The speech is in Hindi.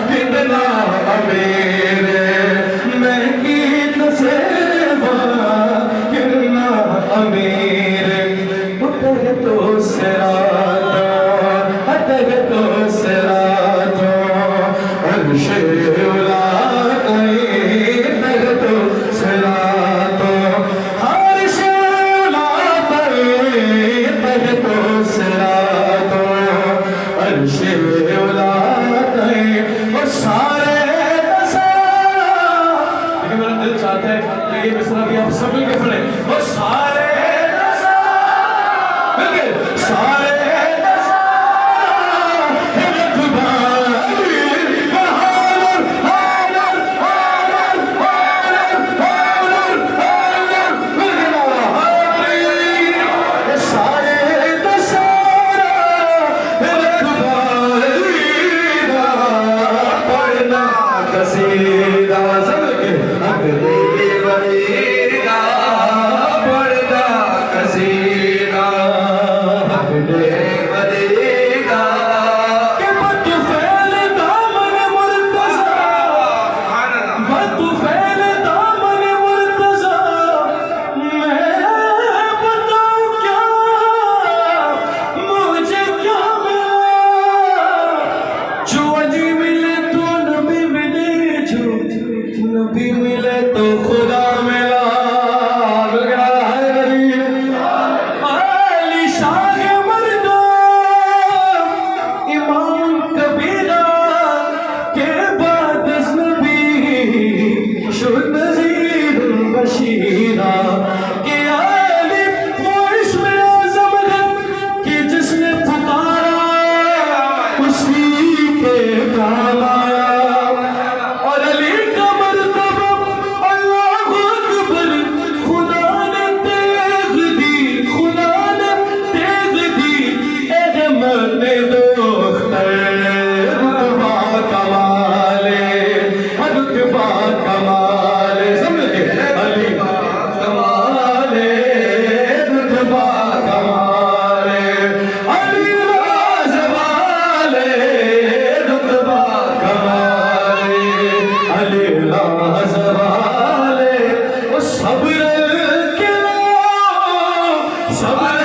कितना अमीर मैं गीत से कितना अमीर उतर तो सिरातो अतर तो सिरातो अर्शे उला तर तो सिरातो अर्शे उला तर तो सिरातो अर्शे उला वो सारे लेकिन मेरा दिल चाहता है कि ये मिसरा भी आप सब मिलकर पढ़े वो सारे मिलकर सारे कसीदा सबके अगले बनेगा पढ़ना कसीदा अगले बनेगा के बत फैल दामन मुर्तज़ा बत फैल दामन मुर्तज़ा मैं बताऊं क्या मुझे क्या मिला जो अजी मिले तो नबी नबी मिले तो खुदा मिला अली शाह मर्दा इमाम कबीरा के बाद नबी शुद नज़ीर बशीरा के अली वो इसमें आज़म है कि जिसने पुकारा उसी के काम आया और अली का मर्तबा अल्लाह अकबर खुदा ने तेग दी खुदा ने तेग दी अहमद दोख्तर रुतबा कमाले समझ के अली कमाले रुतबा कमाले अली लाजवाले रुतबा कमाले अली लाजवाले वो सब्र के लो सब्र